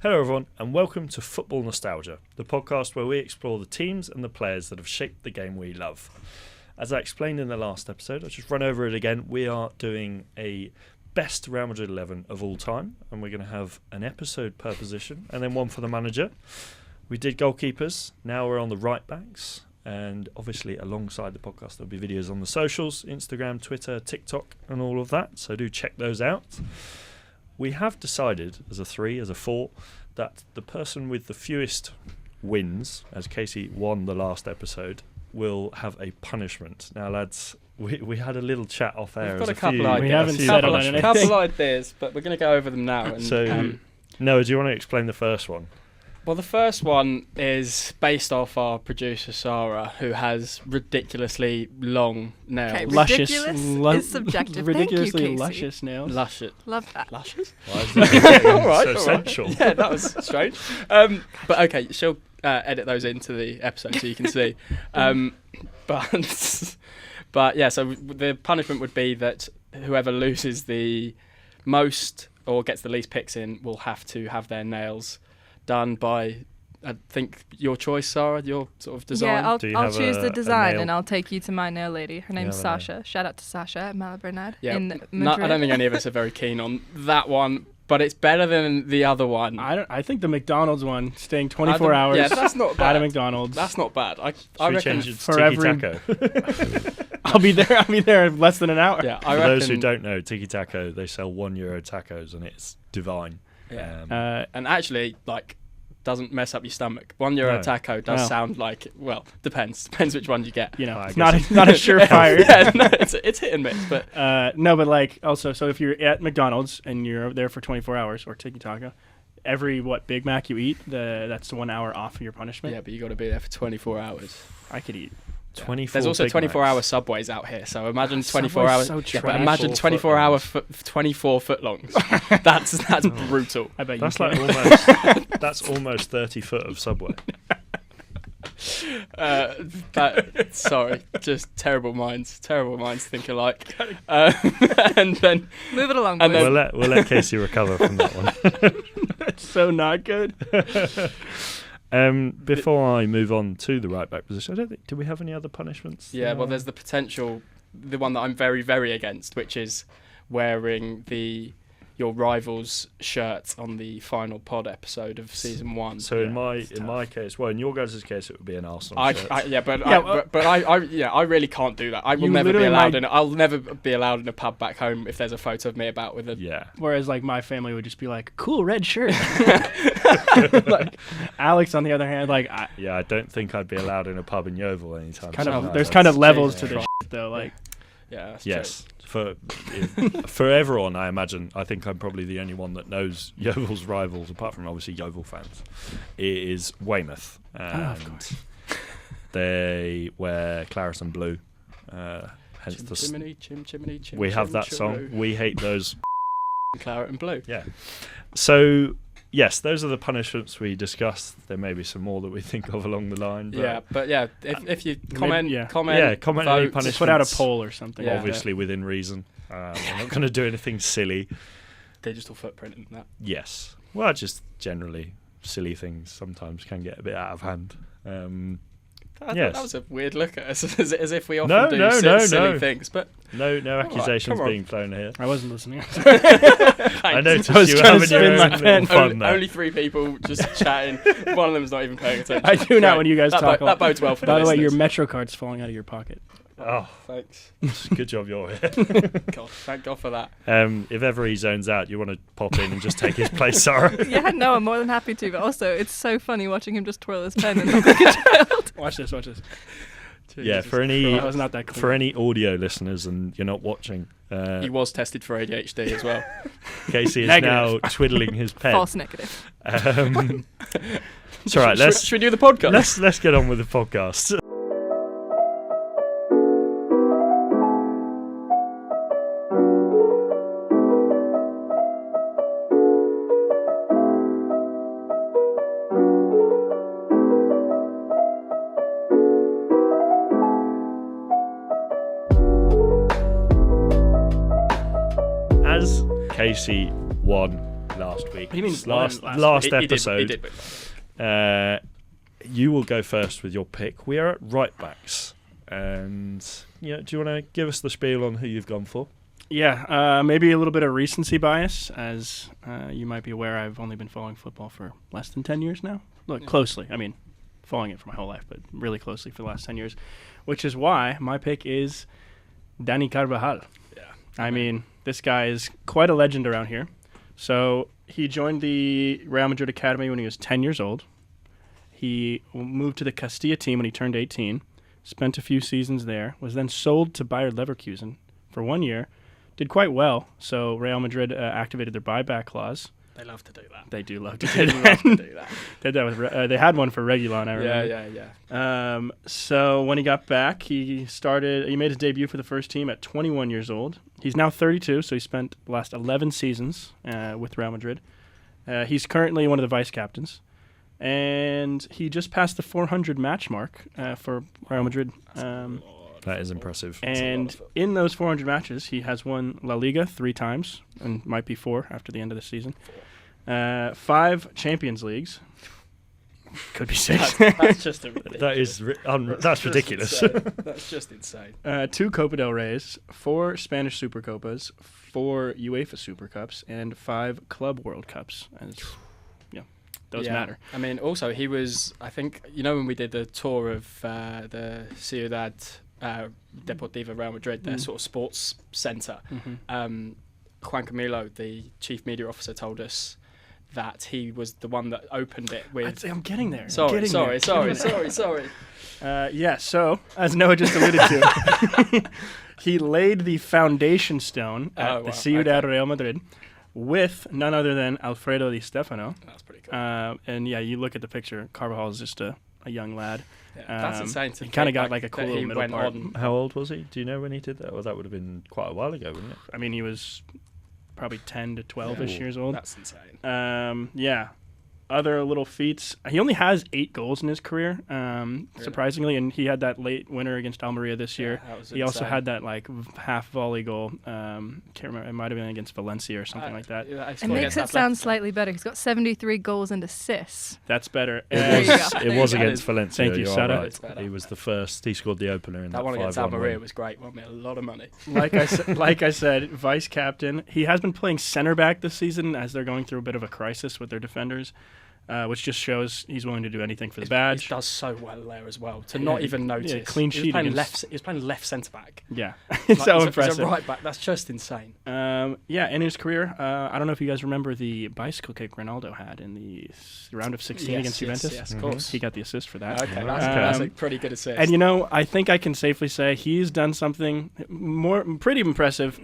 Hello everyone and welcome to Football Nostalgia, the podcast where we explore the teams and the players that have shaped the game we love. As I explained in the last episode, I'll just run over it again. We are doing a best Real Madrid 11 of all time, and we're going to have an episode per position and then one for the manager. We did goalkeepers, now we're on the right backs, and obviously alongside the podcast there'll be videos on the socials, Instagram, Twitter, TikTok and all of that, so do check those out. We have decided as a 3, as a 4, that the person with the fewest wins, as Casey won the last episode, will have a punishment. Now, lads, we had a little chat off air. We've got a couple ideas. We haven't settled on anything. Couple ideas, but we're going to go over them now. And, so, Noah, do you want to explain the first one? Well, the first one is based off our producer, Sarah, who has ridiculously long nails. Okay, Luscious, ridiculous is subjective. ridiculously Thank you, Casey. luscious nails. Luscious. Love that. Luscious? Why is that All right, so all right. sensual? Yeah, that was strange. But okay, she'll edit those into the episode so you can see. But yeah, so the punishment would be that whoever loses the most or gets the least picks in will have to have their nails done by, I think, your choice, Sarah, your sort of design. Yeah, I'll choose the design nail? And I'll take you to my nail lady. Her name's have a nail? Sasha. Shout out to Sasha at Malabernad Yeah, in Madrid. no, I don't think any of us are very keen on that one, but it's better than the other one. I think the McDonald's one, staying 24 hours. Yeah, that's not bad. At a McDonald's. That's not bad. I Should we reckon change it to for Tiki every- Taco? I'll be there in less than an hour. Yeah, For I reckon. those who don't know, Tiki Taco, they sell €1 tacos and it's divine. Yeah. And actually, like, doesn't mess up your stomach. €1 No. taco does Wow. sound like, well, depends which one you get. You know, I it's guess not a surefire. Yeah, no, it's hit and miss, but No, but like also, so if you're at McDonald's and you're there for 24 hours or Tiki Taka, every Big Mac you eat, that's 1 hour off of your punishment. yeah, but you got to be there for 24 hours. I could eat. 24 There's also Big 24-hour Macs. Subways out here, so imagine Subway's 24 hours. so Yeah, but trash. imagine 24-hour, 24 footlongs. That's brutal. I bet That's you like can. almost 30 foot of subway. Sorry, just terrible minds think alike. And then Move it along, And boys. then- We'll let Casey recover from that one. That's so not good. Before I move on to the right back position, I don't think, do we have any other punishments? yeah, well, there's the potential, the one that I'm very, very against, which is wearing your rival's shirt on the final pod episode of season 1. So in Yeah, my case, well, in your guys' case, it would be an Arsenal I shirt. I really can't do that. I will You never be literally allowed might- I'll never be allowed in a pub back home if there's a photo of me about with a. Yeah. Whereas like my family would just be like, cool red shirt. Like Alex on the other hand, like Yeah, I don't think I'd be allowed in a pub in Yeovil anytime kind soon. of No, there's that's- kind of levels to Jesus this shit, though. Like Yeah. That's Yes. For everyone, I imagine, I think I'm probably the only one that knows Yeovil's rivals, apart from obviously Yeovil fans. It is Weymouth. of course. They wear claret and blue. Hence Chim, the chimney, chim, chimney, chim, we have chim, that song. chim, We hate those. claret and blue. Yeah. So, yes, those are the punishments we discussed. There may be some more that we think of along the line. But If you comment, comment vote, any Just punishments. put out a poll or something. Yeah. Obviously within reason. We're not going to do anything silly. digital footprint and that. Yes. Well, just generally silly things sometimes can get a bit out of hand. Yes. That was a weird look at us, as if we often No, do no, silly no. things. But No right, accusations come on. being thrown here. I wasn't listening. I noticed I was you trying to having spin your my own pen. little fun there. only 3 people just chatting. One of them's not even paying attention. I do not Great. when you guys that talk. That bodes well for By the way, your listeners. Metro card's falling out of your pocket. Oh, Thanks. good job you're here. God, thank God for that. If ever he zones out, you want to pop in and just take his place, Sarah. Yeah, no, I'm more than happy to. But also, it's so funny watching him just twirl his pen and look like a child. Watch this. Yeah, Jesus for any That was not that clear. for any audio listeners and you're not watching, He was tested for ADHD as well. Casey is Negative. now twiddling his pen. False negative. It's all right. Should we do the podcast? Let's get on with the podcast. As Casey won last week. What do you mean Last won last He did episode. You will go first with your pick. We are at right backs. And do you want to give us the spiel on who you've gone for? Yeah, maybe a little bit of recency bias, as you might be aware. I've only been following football for less than 10 years now. Look, closely. I mean, following it for my whole life, but really closely for the last 10 years, which is why my pick is Dani Carvajal. Yeah. I mean, this guy is quite a legend around here. So he joined the Real Madrid Academy when he was 10 years old. He moved to the Castilla team when he turned 18, spent a few seasons there, was then sold to Bayer Leverkusen for 1 year, did quite well. So Real Madrid activated their buyback clause. They love to do that. They do love to They do love that. to do that. Did that with, they had one for Regulon, I remember. Yeah. So when he got back, he made his debut for the first team at 21 years old. He's now 32, so he spent the last 11 seasons with Real Madrid. He's currently one of the vice captains, and he just passed the 400 match mark for Real Madrid. That is impressive. And in those 400 matches, he has won La Liga 3 times, and might be 4 after the end of the season. 5 Champions Leagues. Could be 6. That's just That's ridiculous. That's just insane. 2 Copa del Reys, 4 Spanish Super Copas, 4 UEFA Super Cups, and 5 Club World Cups. Those matter. I mean, also, he was, I think, when we did the tour of the Ciudad Deportiva Real Madrid, their sort of sports centre, Juan Camilo, the chief media officer, told us that he was the one that opened it with... I'm getting there. Sorry. So, as Noah just alluded to, he laid the foundation stone at the Ciudad Real Madrid with none other than Alfredo Di Stefano. That's pretty cool. And you look at the picture, Carvajal is just a young lad. Yeah, that's insane. He kind of got like a cool little middle part. How old was he? Do you know when he did that? Well, that would have been quite a while ago, wouldn't it? I mean, he was probably 10 to 12-ish years old. That's insane. Other little feats. He only has 8 goals in his career, surprisingly, and he had that late winner against Almeria this year. He also had that half volley goal. Can't remember. It might have been against Valencia or something like that. It makes it sound slightly better. He's got 73 goals and assists. That's better. It was against Valencia. Thank you, Sada. Right. He was the first. He scored the opener in that one against Almeria win. was great. Won me a lot of money. Like I said, vice captain. He has been playing center back this season as they're going through a bit of a crisis with their defenders. Which just shows he's willing to do anything for the badge. He does so well there as well. To not even notice. Yeah, clean sheet. He was playing left centre back. Yeah, it's so impressive. He's a right back. That's just insane. In his career, I don't know if you guys remember the bicycle kick Ronaldo had in the round of 16 against Juventus. Yes, of course. He got the assist for that. Okay, that's a pretty good assist. And I think I can safely say he's done something pretty impressive.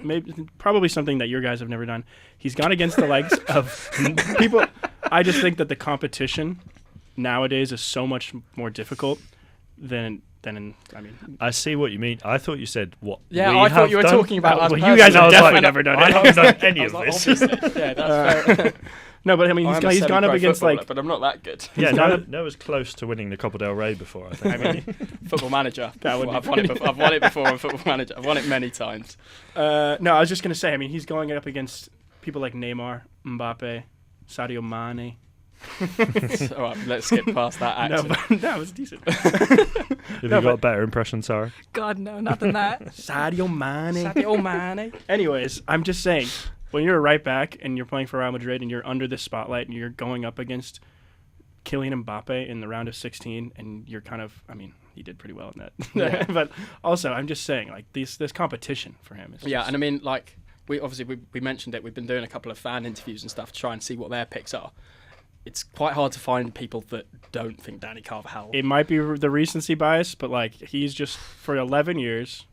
Probably something that your guys have never done. He's gone against the legs of people. I just think that the competition nowadays is so much more difficult than I see what you mean. I thought you said what. Yeah, I thought you were talking about us. You guys have definitely never done it. I haven't done any of this. Yeah, that's fair. No, but I mean, he's gone up against but I'm not that good. Yeah, Noah's close to winning the Copa del Rey before. I think. I mean, Football Manager. I've won it before on Football Manager. I've won it many times. No, I was just gonna say. I mean, he's going up against people like Neymar, Mbappe, Sadio Mane. All right, let's skip past that. Actually. No, but that was decent. Have you got a better impression, Sarah? God, no, not than that. Sadio Mane. Anyways, I'm just saying, when you're a right back and you're playing for Real Madrid and you're under the spotlight and you're going up against Kylian Mbappe in the round of 16, and you're he did pretty well in that. Yeah. But also, I'm just saying, this competition for him. And I mean, we mentioned it. We've been doing a couple of fan interviews and stuff to try and see what their picks are. It's quite hard to find people that don't think Dani Carvajal. It might be the recency bias, but he's just for 11 years,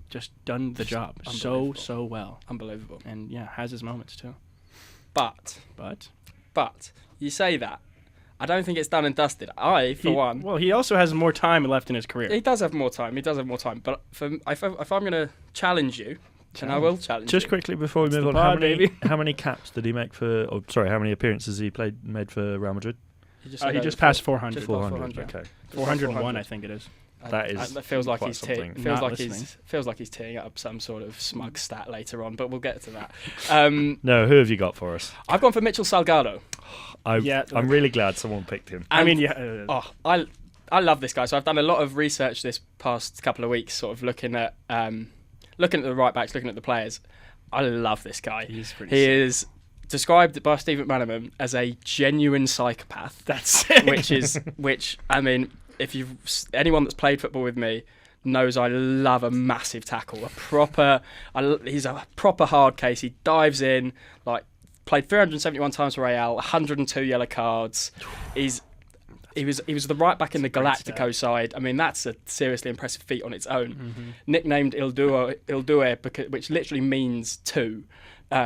just done the job so well. Unbelievable. And has his moments too. But you say that. I don't think it's done and dusted. One. Well, he also has more time left in his career. He does have more time. But if I'm going to challenge you. And I will challenge Just you. quickly before we move on, how many caps did he make how many appearances he made for Real Madrid? He just passed 400. 400. Okay. 401, I think it is. That is It feels like quite he's something. feels like he's teeing up some sort of smug stat later on, but we'll get to that. No, who have you got for us? I've gone for Mitchell Salgado. I'm really glad someone picked him. I mean, yeah. I love this guy. So I've done a lot of research this past couple of weeks, sort of looking at the right backs, looking at the players. I love this guy. He is described by Steve McManaman as a genuine psychopath. That's it. Which I mean, if anyone that's played football with me knows I love a massive tackle, he's a proper hard case. He dives in, like played 371 times for Real, 102 yellow cards. He was the right back in the Galactico side. I mean, that's a seriously impressive feat on its own. Mm-hmm. Nicknamed Il Due, which literally means two.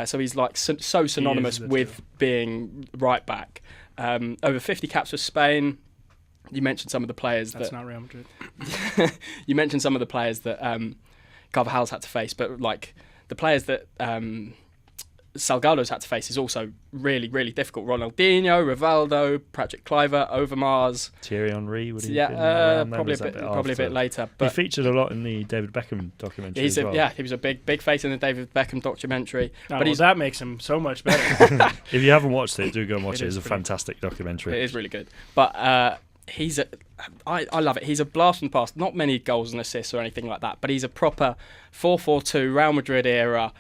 So he's like so synonymous with being right back. Over 50 caps for Spain. You mentioned some of the players That's not Real Madrid. You mentioned some of the players that Carvajal's had to face, but like the players that Salgado's had to face is also really, really difficult. Ronaldinho, Rivaldo, Patrick Kluivert, Overmars, Thierry Henry. Would he have been around then? Probably a bit later. But he featured a lot in the David Beckham documentary as well. Yeah, he was a big face in the David Beckham documentary. That makes him so much better. If you haven't watched it, do go and watch it. It's a fantastic documentary. It is really good. But I love it. He's a blast from the past. Not many goals and assists or anything like that, but he's a proper 4-4-2 Real Madrid era.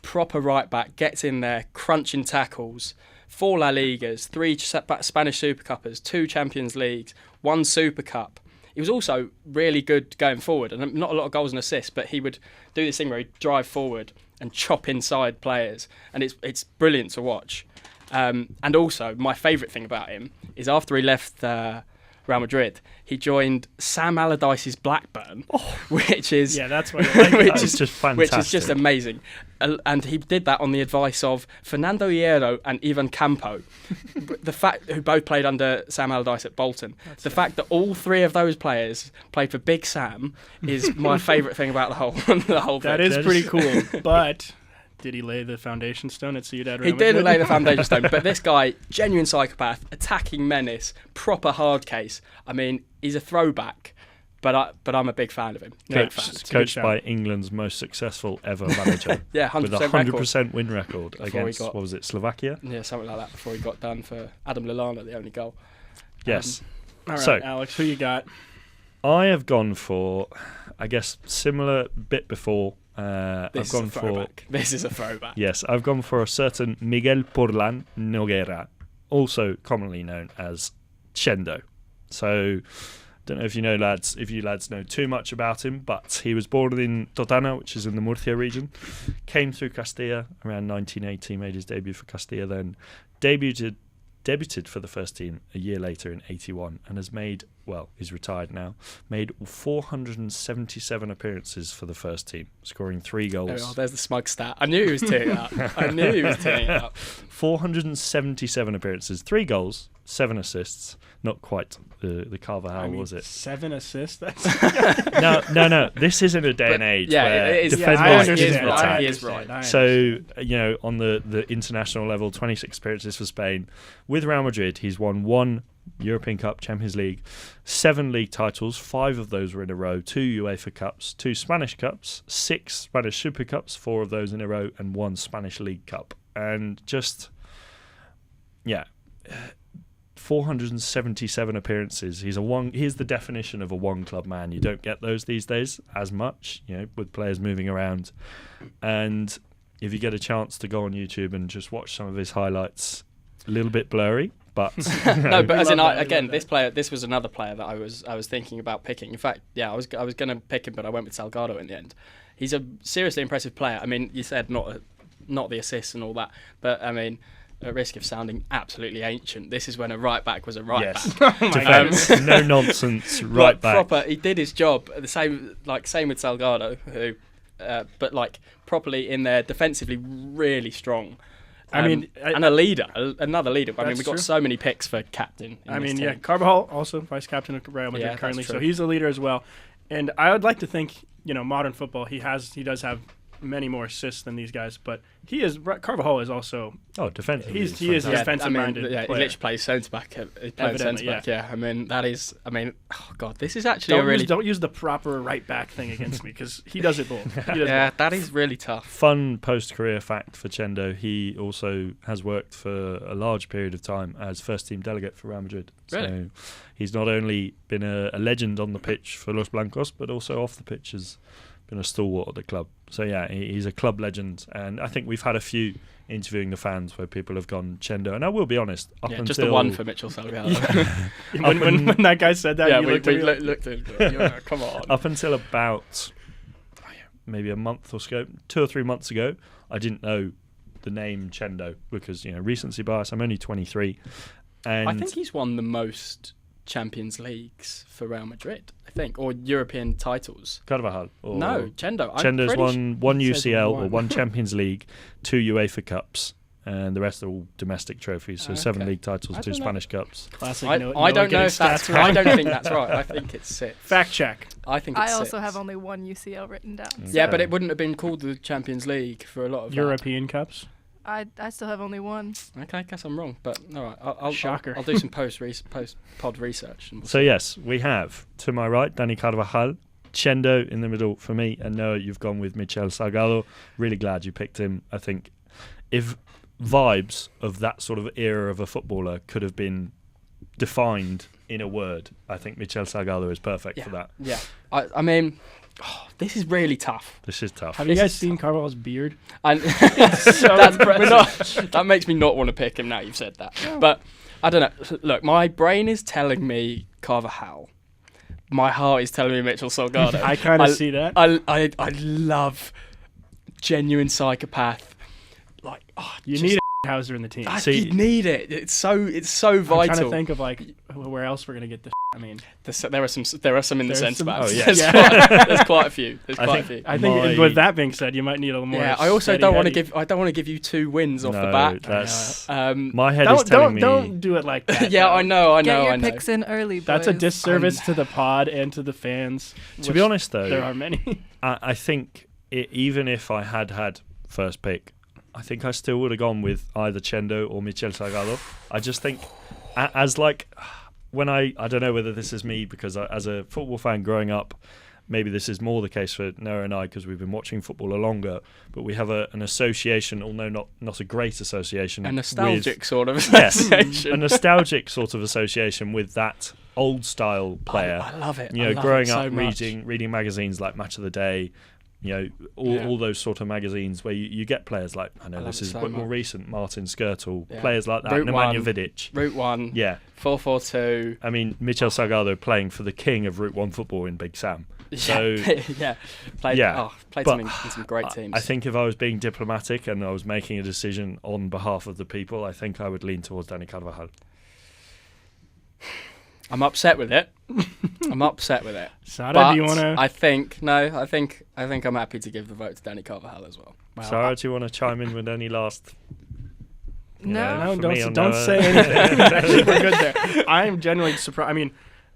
Proper right back, gets in there, crunching tackles, 4 La Ligas, 3 Spanish Super Cuppers, 2 Champions Leagues, 1 Super Cup. He was also really good going forward, and not a lot of goals and assists, but he would do this thing where he'd drive forward and chop inside players, and it's brilliant to watch. And also, my favourite thing about him is after he left Real Madrid, he joined Sam Allardyce's Blackburn, which is that's what I like. which is just fantastic. Which is just amazing. And he did that on the advice of Fernando Hierro and Ivan Campo, who both played under Sam Allardyce at Bolton. The fact that all 3 of those players played for Big Sam is my favourite thing about the whole That bit. is pretty cool, but did he lay the foundation stone at Ciudad Real He Madrid? did lay the foundation stone, but this guy, genuine psychopath, attacking menace, proper hard case. I mean, he's a throwback, but I'm a big fan of him. Coached by England's most successful ever manager. Yeah, 100% with a 100% win record against, what was it, Slovakia? Yeah, something like that before he got done for Adam Lallana, the only goal. Yes. All right, So, Alex, who you got? I have gone for, I guess, similar bit before. This is a throwback. Yes, I've gone for a certain Miguel Porlan Noguera, also commonly known as Chendo. So, don't know if you lads know too much about him, but he was born in Totana, which is in the Murcia region. Came through Castilla around 1980, made his debut for Castilla, then debuted for the first team a year later in 81 and has he's retired now, made 477 appearances for the first team, scoring 3 goals. Oh, there's the smug stat. I knew he was tearing it up. 477 appearances, 3 goals, 7 assists. Not quite the Carvajal, was it? 7 assists? That's No. This isn't a day and age where it is. defenders He didn't attack. is right. So, on the international level, 26 appearances for Spain. With Real Madrid, he's won 1 European Cup, Champions League, 7 league titles, 5 of those were in a row, 2 UEFA Cups, 2 Spanish Cups, 6 Spanish Super Cups, 4 of those in a row, and 1 Spanish League Cup. And just, 477 appearances. He's the definition of a one-club man. You don't get those these days as much, with players moving around. And if you get a chance to go on YouTube and just watch some of his highlights, a little bit blurry, but no. But as in, this was another player that I was thinking about picking. In fact, I was going to pick him, but I went with Salgado in the end. He's a seriously impressive player. I mean, you said not the assists and all that, but I mean, at risk of sounding absolutely ancient, this is when a right back was a right back. Defense, no nonsense, right back. Proper. He did his job. The same with Salgado, who, but properly in there, defensively really strong. And a leader, another leader. I mean, we've got so many picks for captain. Carvajal also vice captain of Real Madrid currently, so he's a leader as well. And I would like to think, modern football, he does have many more assists than these guys, but Carvajal is also defensively. he is a fantastic. defensive-minded he player. literally plays centre back. He plays centre Evidently, back. Yeah. I mean, that is. I mean, oh god, this is actually Don't use the proper right back thing against me because he does it both. That is really tough. Fun post-career fact for Chendo: he also has worked for a large period of time as first-team delegate for Real Madrid. Really? So he's not only been a legend on the pitch for Los Blancos, but also off the pitch has been a stalwart at the club. So yeah, he's a club legend, and I think we've had a few interviewing the fans where people have gone Chendo, and I will be honest, until just the one for Mitchell Salgado. when that guy said that, we looked at him. Come on. Up until about maybe a month or so, 2 or 3 months ago, I didn't know the name Chendo because recency bias. I'm only 23, and I think he's won the most Champions Leagues for Real Madrid, I think, or European titles. Carvajal. No, Chendo. Chendo's won one It says UCL one. or one Champions League, 2 UEFA Cups, and the rest are all domestic trophies. So 7 league titles, I 2 don't know. Spanish Cups. Classic. I don't know if that's right. I don't think that's right. I think it's 6. Fact check. I think it's I also 6. have only one UCL written down. Yeah, So- but it wouldn't have been called the Champions League for a lot of that. European Cups. I still have only one. Okay, I guess I'm wrong, but all right. I'll Shocker. I'll do some post pod research. And we'll So yes, we have to my right Dani Carvajal, Chendo in the middle for me, and Noah, you've gone with Michel Salgado. Really glad you picked him. I think if vibes of that sort of era of a footballer could have been defined in a word, I think Michel Salgado is perfect for that. Yeah, I mean, this is really tough. This is tough. Have you guys seen Carvalho's beard? And that makes me not want to pick him now you've said that. But I don't know. Look, my brain is telling me Carvajal. My heart is telling me Mitchell Salgado. I kind of see that. I love genuine psychopath. Like, You need a Hauser in the team. you need it. It's so vital. I'm trying to think of where else we're gonna get this. I mean, There are some in the There's centre some- backs. Oh, yes. There's quite a few. I think- I think My- with that being said, you might need a little more. Yeah, I also steady don't want to Eddie. give. I don't want to give you 2 wins off the No, bat. that's Um, my head is telling me. Don't do it like that. yeah, though. I know. Get your picks in early, boys. That's a disservice to the pod and to the fans. To be honest, though, there are many. I think even if I had first pick, I think I still would have gone with either Chendo or Michel Salgado. I just think, as like, when I don't know whether this is me because as a football fan growing up, maybe this is more the case for Noah and I because we've been watching football a longer, but we have an association, although not a great association. a nostalgic sort of Yes, association. a nostalgic sort of association with that old style player. I love it. You I know, love growing it so up much. reading magazines like Match of the Day, all those sort of magazines where you get players like, I know I this love it is so a bit more much. recent, Martin Skirtle, Yeah. players like that, Route Nemanja 1. Vidic. Route 1, Yeah, 4-4-2. I mean, Michel Salgado playing for the king of Route 1 football in Big Sam. So, Played yeah, some but in some great teams. I think if I was being diplomatic and I was making a decision on behalf of the people, I think I would lean towards Dani Carvajal. I'm upset with it. I'm upset with it. Sada, But do you want to? I think I'm happy to give the vote to Dani Carvajal as well. Sarah, do you want to chime in with any last? No. for me on Don't Noah? say anything. I think we're good there. I'm genuinely surprised. I mean,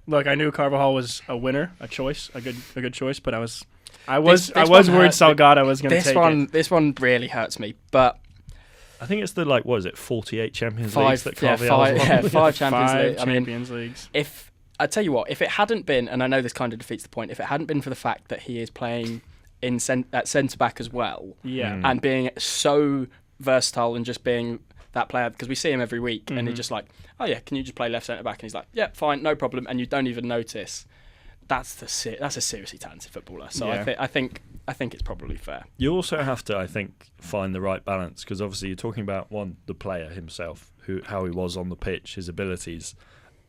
look, I knew Carvajal was a winner, a good choice, but I was This worried one hurt. Salgado was going to take it. This one really hurts me. But I think it's the 48 Champions five Leagues that Carvajal's won. 5 Champions Five League. I mean, Champions Leagues. if I tell you what, if it hadn't been, and I know this kind of defeats the point, if it hadn't been for the fact that he is playing at centre back as well, Yeah. Mm. and being so versatile and just being that player, because we see him every week, and he's Mhm. just like, oh yeah, can you just play left centre back? And he's like, yeah, fine, no problem, and you don't even notice. That's a seriously talented footballer. So Yeah. I think it's probably fair. You also have to, I think, find the right balance because obviously you're talking about the player himself, how he was on the pitch, his abilities,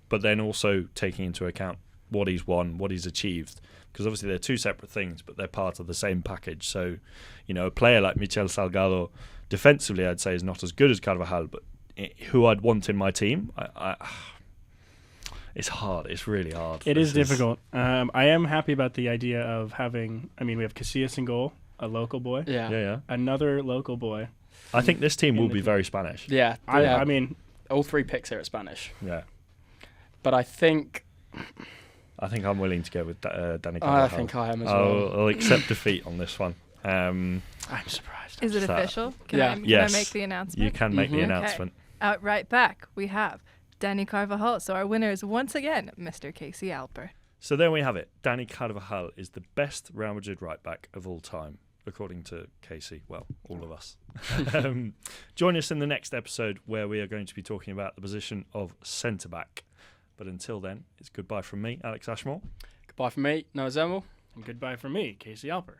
but then also taking into account what he's won, what he's achieved. Because obviously they're two separate things, but they're part of the same package. So, a player like Michel Salgado, defensively, I'd say is not as good as Carvajal, but who I'd want in my team, it's hard. It's really hard. It is difficult. I am happy about the idea of having. I mean, we have Casillas in goal, a local boy, Yeah. another local boy. I think this team In will the be team. very Spanish. Yeah, I mean, all 3 picks here are Spanish, Yeah. but I think I think I'm willing to go with Dani Carvajal. I am as well. I'll accept defeat on this one. I'm surprised. Is it So- official? Can Yeah. I, can Yes. I make the announcement? You can make the Mhm. announcement. Out right back, we have Danny Carvajal. So our winner is once again Mr. Casey Alper. So there we have it. Danny Carvajal is the best Real Madrid right back of all time, according to Casey. Well, all of us. Join us in the next episode where we are going to be talking about the position of centre back. But until then, it's goodbye from me, Alex Ashmore. Goodbye from me, Noah Zemmel. And goodbye from me, Casey Alper.